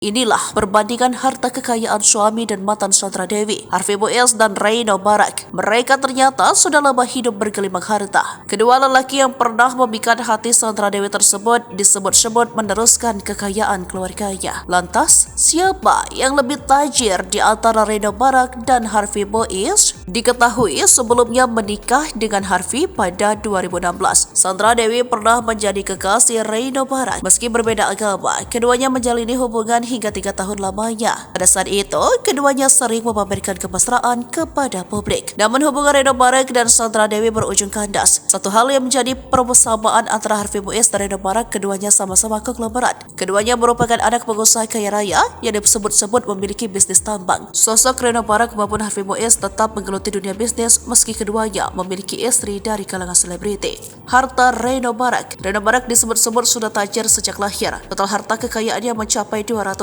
Inilah perbandingan harta kekayaan suami dan mantan Sandra Dewi, Harvey Boes dan Reino Barak. Mereka ternyata sudah lama hidup bergelimang harta. Kedua lelaki yang pernah memikat hati Sandra Dewi tersebut disebut-sebut meneruskan kekayaan keluarganya. Lantas, siapa yang lebih tajir di antara Reino Barak dan Harvey Boes? Diketahui sebelumnya menikah dengan Harvey pada 2016. Sandra Dewi pernah menjadi kekasih Reino Barak. Meski berbeda agama, keduanya menjalini hubungan hingga 3 tahun lamanya. Pada saat itu, keduanya sering memamerkan kemesraan kepada publik. Namun hubungan Reino Barak dan Sandra Dewi berujung kandas. Satu hal yang menjadi persamaan antara Harvey Boes dan Reino Barak, keduanya sama-sama konglomerat. Keduanya merupakan anak pengusaha kaya raya yang disebut-sebut memiliki bisnis tambang. Sosok Reino Barak maupun Harvey Boes tetap menggeluti dunia bisnis meski keduanya memiliki istri dari kalangan selebriti. Harta Reino Barak disebut-sebut sudah tajir sejak lahir. Total harta kekayaannya mencapai 280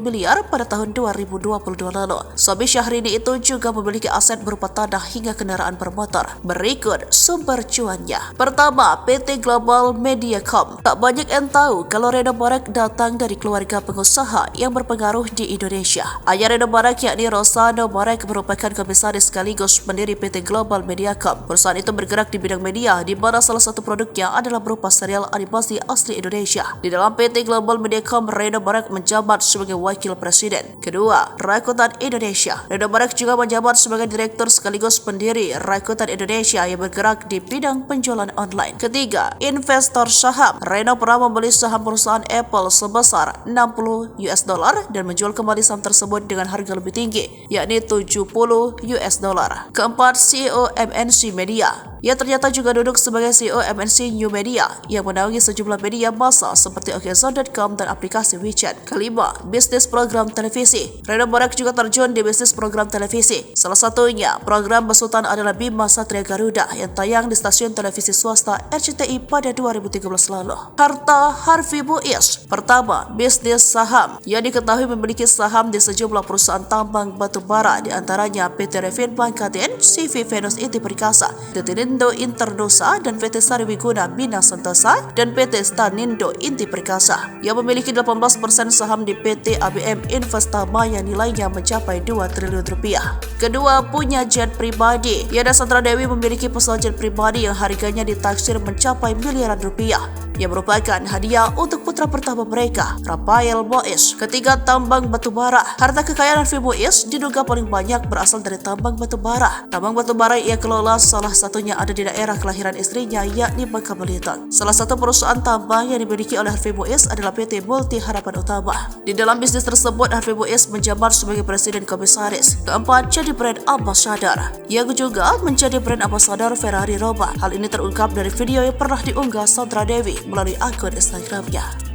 miliar pada tahun 2022 lalu. Suami Syahrini itu juga memiliki aset berupa tanah hingga kendaraan bermotor. Berikut sumber cuannya. Pertama, PT Global Mediacom. Tak banyak yang tahu kalau Reino Barak datang dari keluarga pengusaha yang berpengaruh di Indonesia. Ayah Reino Barak yakni Rosano Barak merupakan komisaris sekaligus pendiri PT Global Mediacom. Perusahaan itu bergerak di bidang media, di mana salah satu produknya adalah berupa serial animasi asli Indonesia. Di dalam PT Global Mediacom, Reino Barak menjabat sebagai wakil presiden. Kedua, Rakuten Indonesia. Reino Barak juga menjabat sebagai direktur sekaligus pendiri Rakuten Indonesia yang bergerak di bidang penjualan online. Ketiga, investor saham. Reino pernah membeli saham perusahaan Apple sebesar $60 dan menjual kembali saham tersebut dengan harga lebih tinggi, yakni $70. Keempat, CEO MNC Media. Ia ternyata juga duduk sebagai CEO MNC New Media yang menaungi sejumlah media massa seperti okezone.com dan aplikasi WeChat. Kelima, bisnis program televisi. Reino Barak juga terjun di bisnis program televisi. Salah satunya, program besutan adalah Bima Satria Garuda yang tayang di stasiun televisi swasta RCTI pada 2013 lalu. Harta Harvey Boes. Pertama, bisnis saham. Ia diketahui memiliki saham di sejumlah perusahaan tambang batu bara, di antaranya PT Revin Bangkaten, CV Venus Inti Perkasa, Tetindo Interdosa, dan PT Sariwiguna Bina Sentosa, dan PT Stanindo Inti Perkasa. Ia memiliki 18% saham di PT ABM Investama yang nilainya mencapai 2 triliun rupiah. Kedua, punya jet pribadi. Ia dan Sandra Dewi memiliki pesawat jet pribadi yang harganya ditaksir mencapai miliaran rupiah, yang merupakan hadiah untuk putra pertama mereka, Rafael Boes. Ketiga, tambang batubara. Harta kekayaan Harvey Boes diduga paling banyak berasal dari tambang batubara. Tambang batubara ia kelola salah satunya ada di daerah kelahiran istrinya, yakni Bangka Belitung. Salah satu perusahaan tambang yang dimiliki oleh Harvey Boes adalah PT Multi Harapan Utama. Di dalam bisnis tersebut, Harvey Boes menjabat sebagai presiden komisaris. Keempat, jadi brand ambassador. Ia juga menjadi brand ambassador Ferrari Roma. Hal ini terungkap dari video yang pernah diunggah Sandra Dewi melalui akun Instagramnya.